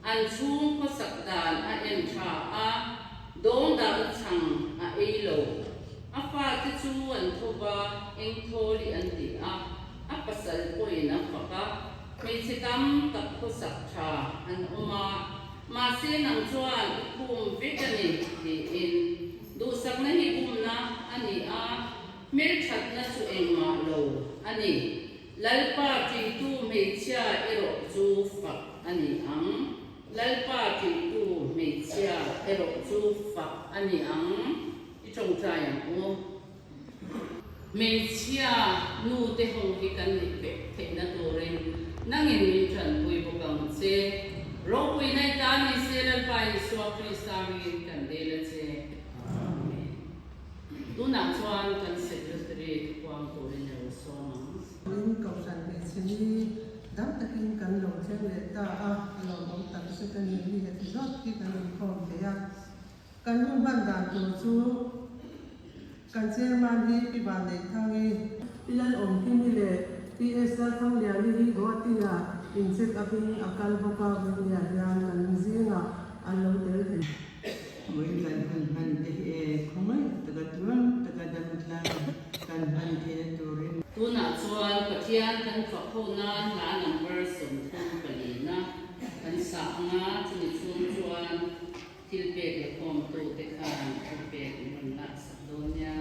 an chung ko sakdan a en tha a dong dang chang a elo a fa ti chu an thoba eng tholi an ti a pasal ko ina phaka me chikam tak ko sak tha an uma ma se nang chuan kum vitani ti in du sak na hi kum na ani a mel that na chu eng ma lo ani lalpa ti tu me chia ero chu fa ani ang lalpa ti tu me chia ero chu fa ani ang itong tayang o me chia nu te hong ki kan ni pe te na to ren nangin min tran pui bokang che ro pui nai ta ni se lalpa i so krista mi kan de la che amen tu na chuan kan secretary kwang to ren ro so Linh cầu sản về xin đi đáp tất kinh cần lòng trên lệ ta lòng ông tặng sự cần đi hệ thì rót khi cần lòng phòng thế cần luôn văn đàn tổ chú cần xem mang đi cái bàn để thang đi lần ông khi đi lệ thì sa thang lệ đi gọi thì insect api akal boka với nhà giang cần riêng anh lâu tới thì với lần hành thì không ấy tất cả tuan tất cả đam mê kan hành thì tôi tu na chuan pathian kan fakhona la number som thum palina kan sa nga chuni chun chuan tilpe ke khom tu te khan tilpe mun na sadonya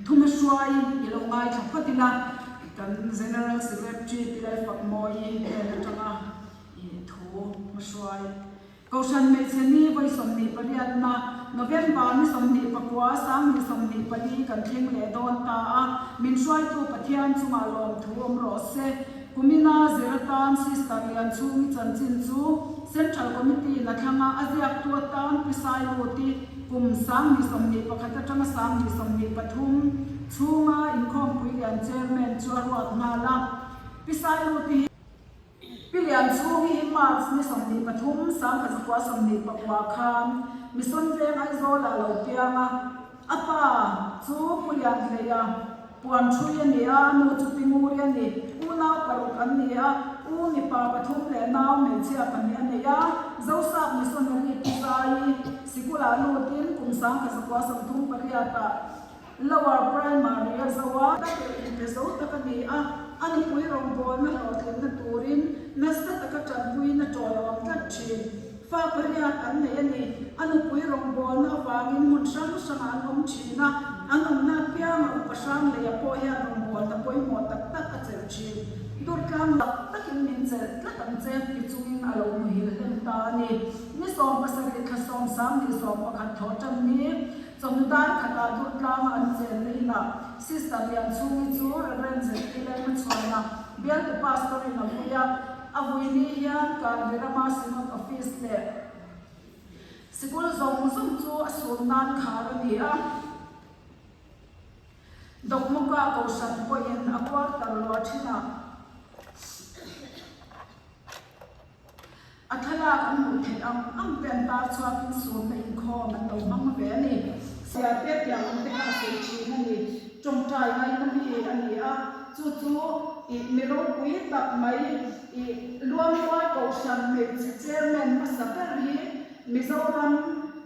thuma shwai ilongai thaphatina kan general secretary tilai fakmoi na tanga I thu mashwai kausan me cheni vai somni pariat na November ni somni pakwa sang ni somni pali kan thing le don ta a min shwai tu pathian chunga lom thuom ro se kumina zeratan sister lian chung chanchin chu central committee na thanga aziak tu tan pisai roti kum sang ni somni pakhata tanga sang ni somni pathum chunga inkhom puian chairman chuarwat ngala pisai roti pilihan chungi march ni somni pathum sang khazakwa somni pakwa khan mission veng ai zola lo pianga apa chu pulian leya puan thuya ni a nu chu pinguria ni una paruk an ni a u ni pa pathum le naw me chia pan ni ya zosa mission ni pisai sikula lu tin kum sang khazakwa somthum pariata lower primary zawa ta ke zo ta ka ni a ani pui rong bol na lo thin na turin nasta ta ka chan pui na tolawam ta thin fa pariat an ne ani anu pui rong bol na wangin mun sang sang an om china anam na pya ma upasang le ya po ya rong bol ta poi mo tak tak a cher chin dur kam ta kin min che la tam che pi chungin alo mu hil hem ta ni som pasari kha som sam ni som pakhat tho tam ni somdan khata dur kam an chen le na sister lian chungi chu reverend ile ma chwana bial to pastor in abuya abuini hian kan virama sinod office le sikul zong zum chu asul nan khar ni a dokmuka kausan poin akwar tarlo thina athala kan mu the am pen ta chwa kin sun na in kho man lo mang ve ni sia pe pya am te ka se chi na ni trong trai ngai na mi ani a chu chu I miro pui tak mai I luam wa kausan me chairman masapari mizoram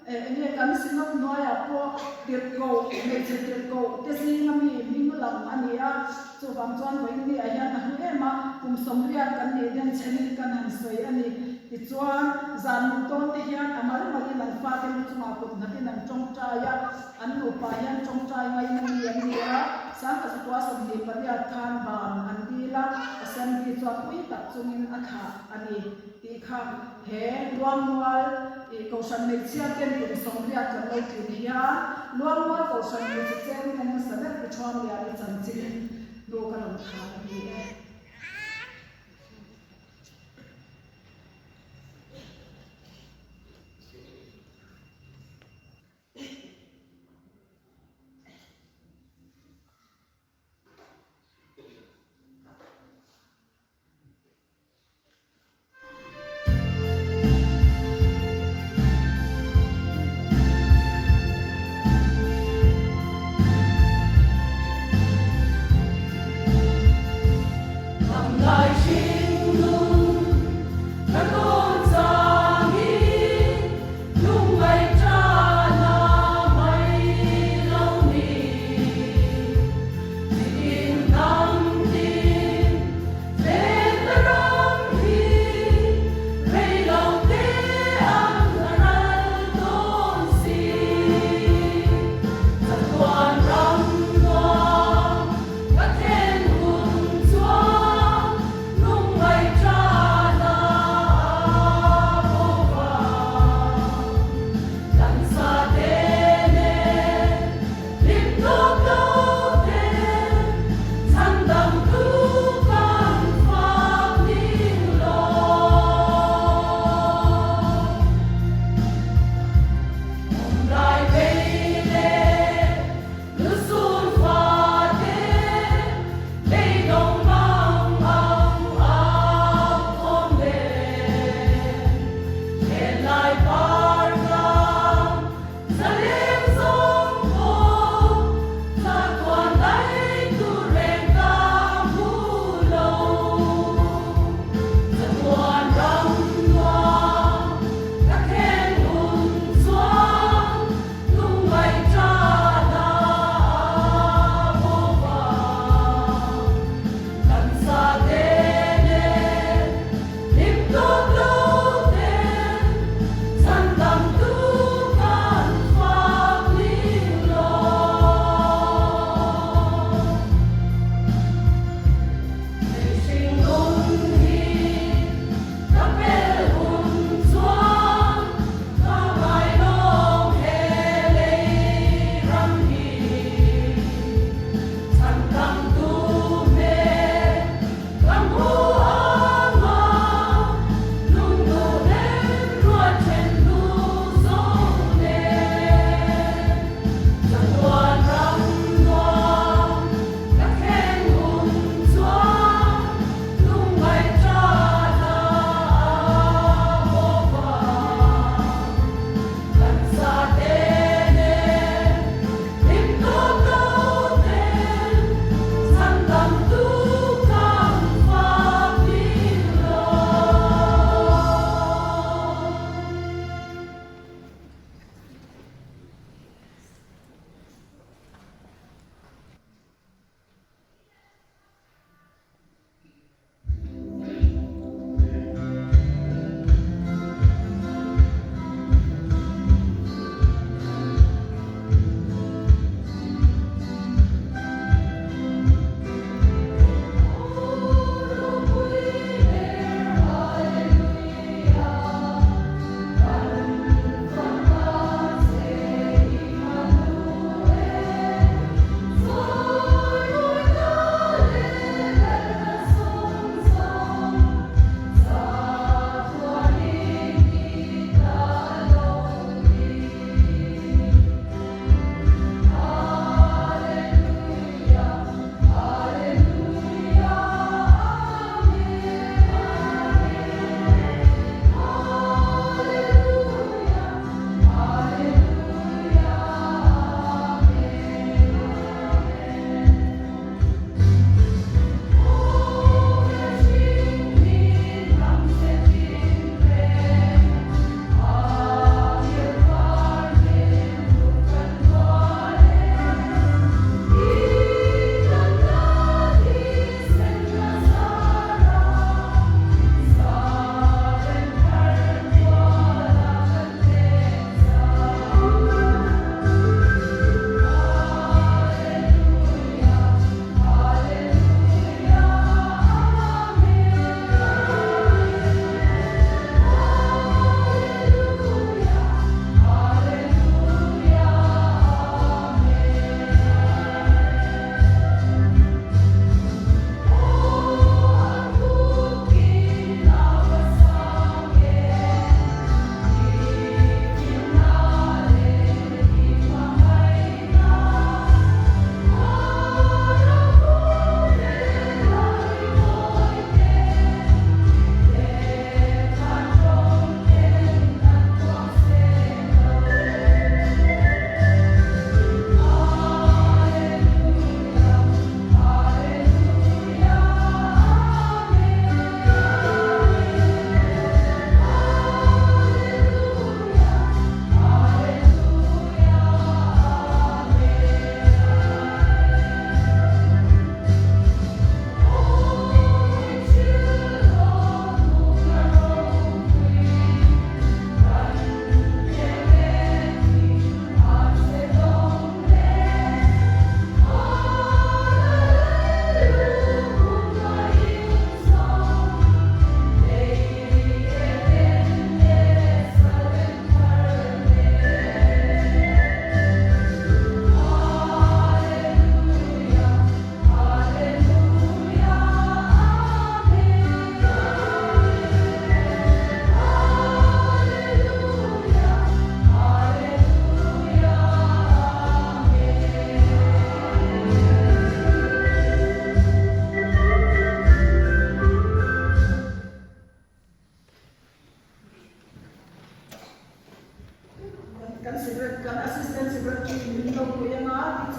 ne kan sinok noya po tirko me tirko tesi ngami minglam ania chu bang chuan voi ni aya na hu ema kum somria kan ne den cheni kan han soi ani ti chuan zan mu ton te hian amal mali lan fa te mu chunga put na tin an chong cha ya an nu pa hian chong cha ngai na ni ani a sang ka chu twa som ni paria than ban an dila asan bi chuan pui tak chungin akha ani ti kha he luam wal I kausan me chia ten kum somria kan lo tin hian luam wal kausan me chen men sa na pi chuan ya ni chan chin do ka lo tha ni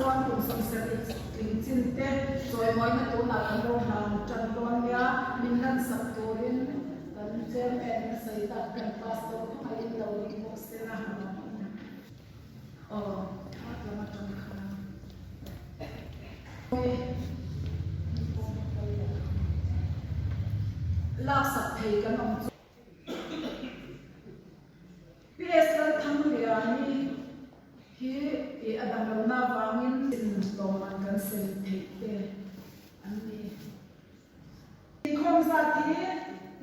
chuan kun sam ser in chin te choi moi na tu na kan ro han chan ton ya min nan sak turin kan jem en sai ta kan pastor ai lo ni mo se na ma tan kha lak sak thei kan om PS kan thang ria ni hi e adam lo na wangin sin lo man kan sen thei te an ni khom sa ti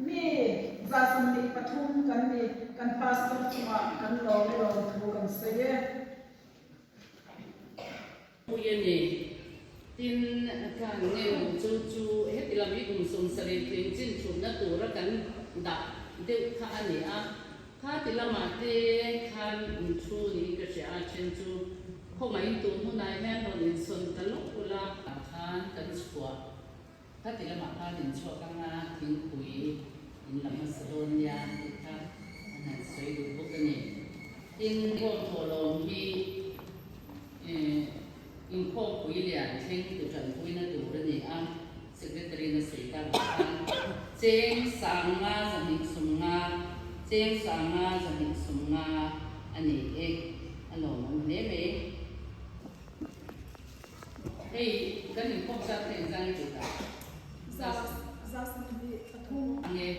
mi za sum ni pathum kan ni kan pastor chuma kan lo thu kan se ye uyeni tin kan ngeu chu het ilami kum sum sare tin chin chu na tu ra kan da de kha ani a kha tilama te khan chu ni ka sha chen chu kho mai tu hu nai han ro din sun ta lo ula khan kan chua kha tilama kha din chua ka nga tin kui in lama salon ya ka anan sai du bu ka ni tin ko tholom hi in kho kui lian theng tu chan kui na tu ra ni a secretary na sei ta cheng sang nga zamin sum nga cheng sang nga zamin sum nga ani e alo mon ne me hey kan in kho sa theng jang tu ta za sum ni pathum nge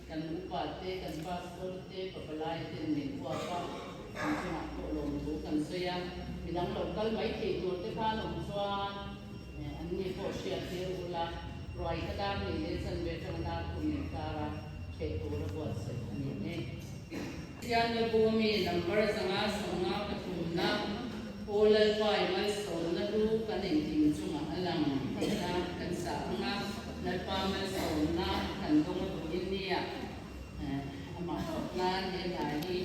kan upa te kan pastor te papalai te ne kwa pa kan chuma ko lom tu kan soya bilang lokal mai thei tur te pha lom chuan an ni ko shia te ula roi ka dam ni le chan ve chang da ku ni kara thei tur ra buat se ani ne yan ne bu mi number sanga songa pathum na olal pai mai son na du kan eng tim chunga alang na kan sa nga na pa mai son na kan dong tu in nia ama na ne na hi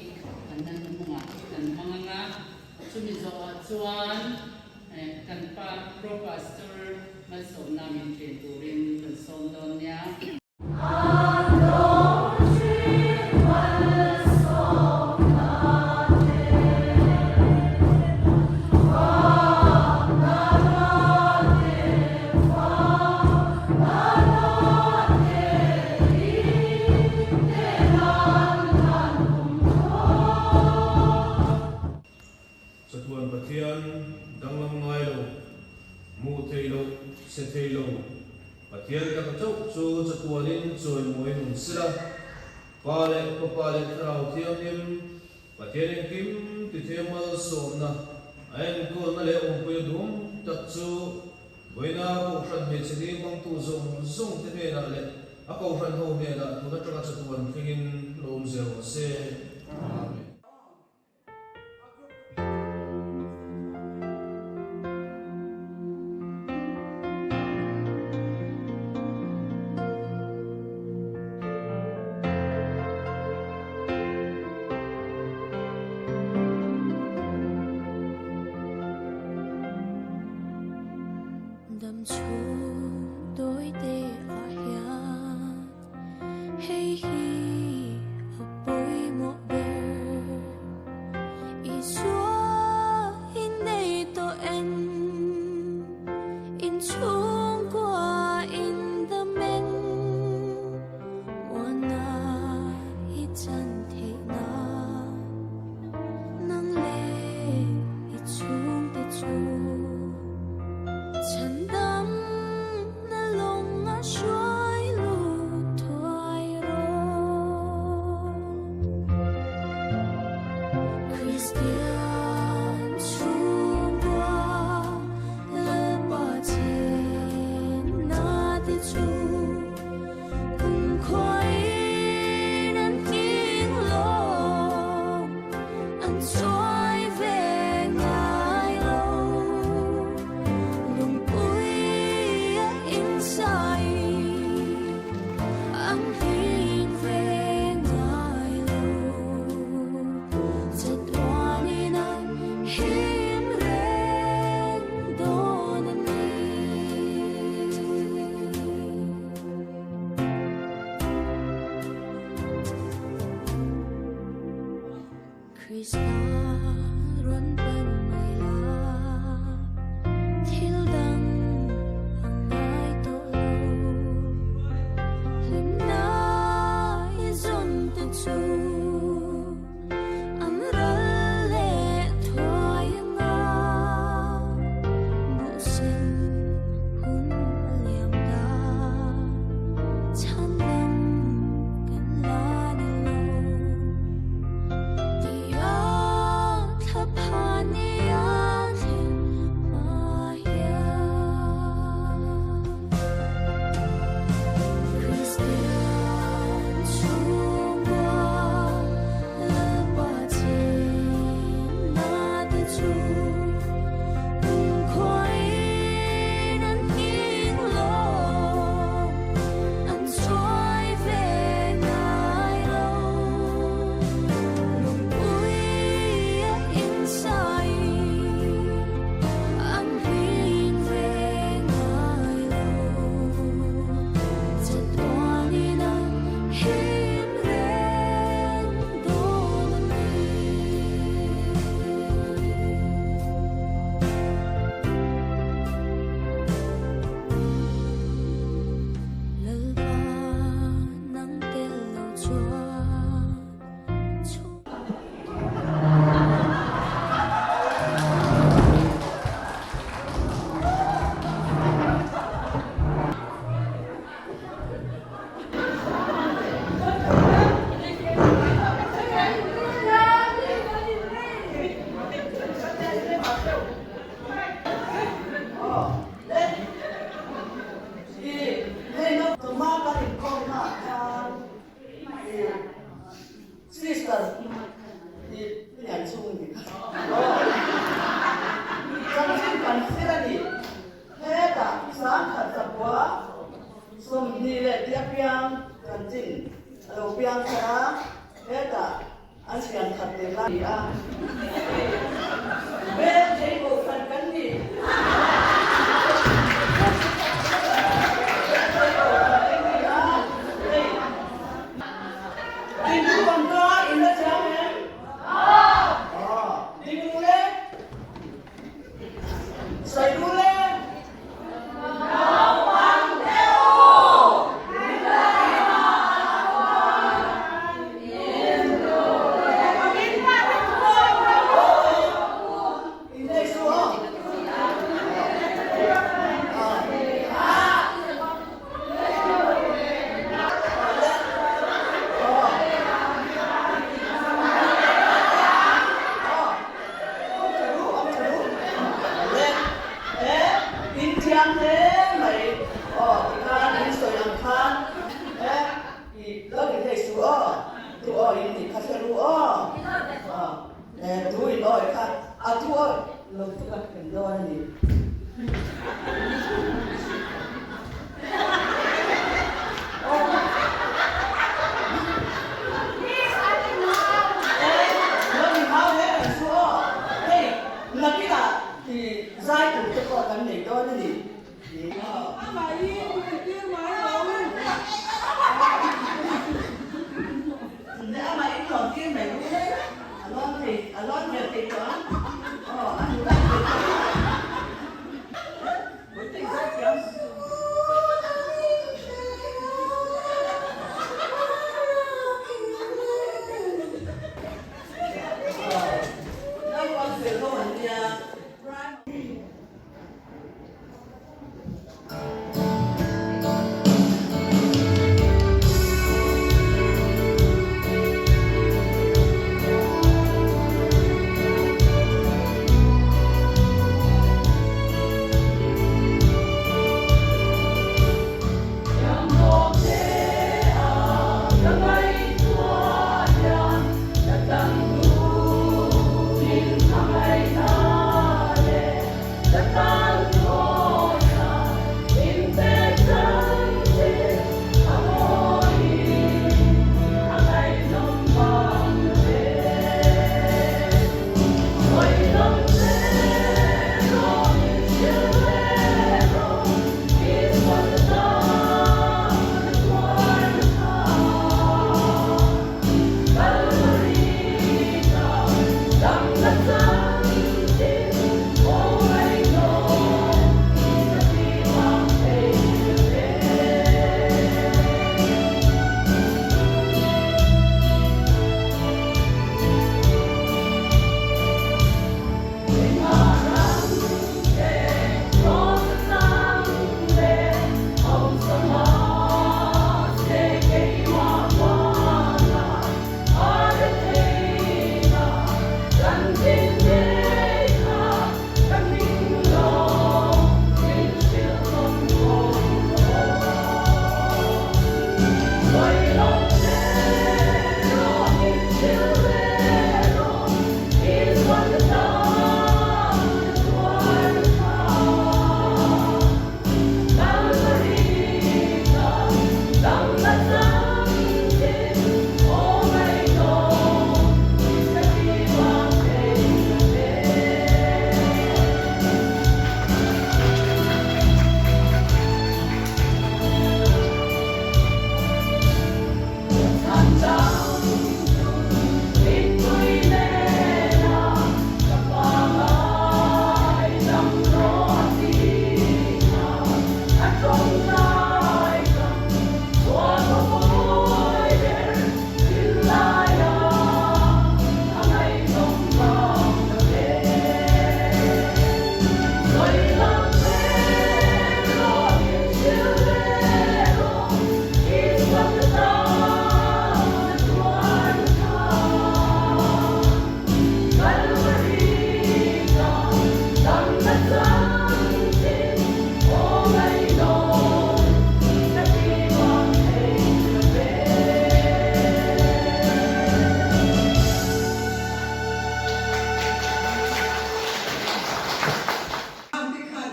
kan nan munga kan manga chumi zo chuan kan pa pro pastor mai som na min chen turin kan som don ya Pathian ka chau chu chatuanin choi moi nun sira pale ko pale trau thiamim pathian kim ti themal somna ain ko na le om pe dum tak chu boina ko khan me chini bang tu zong te me na le a ko khan ho me na tu na tra chatuan thingin lom zero se amen. đầm chu đôi tê ở hiền hey hi ở bối một bề Isua in đây to en in chung qua in the men wana hi chan the na nang le hi chung te chung Chân đắm na lòng ngã xoay lụt thoải rong Christian chung qua lỡ bỏ trên na te chung cùng khói nan kinh lòng ăn xoay về ngài lâu Lung ui inside ang hin về ngài lâu Chật oanin ang him ren donan Krista ron ban mai la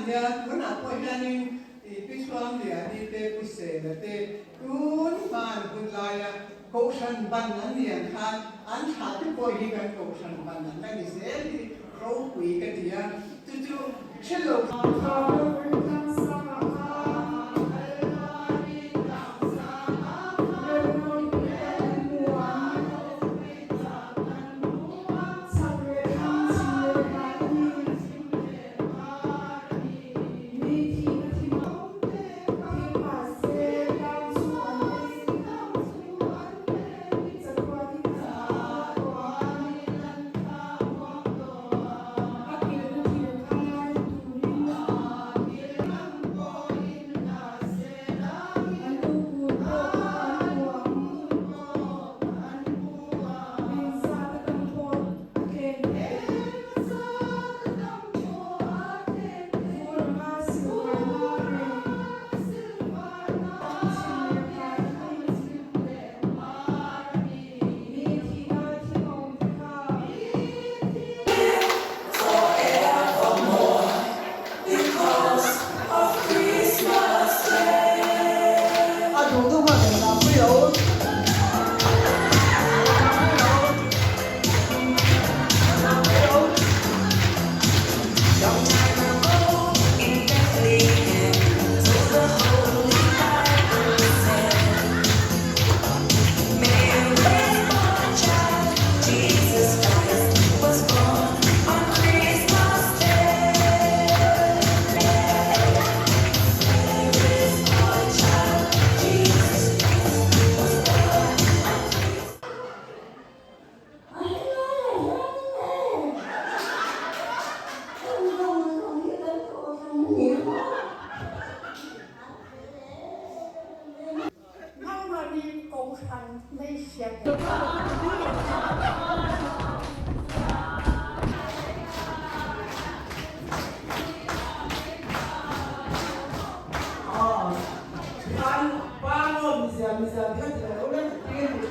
dia tuan apa yang Islam dia di te pusat te tuan man pun laya kausan banan dia kan anhat tu boleh kan kausan banan kan isel di rau kui ketia tu celok. Misa, dia tidak boleh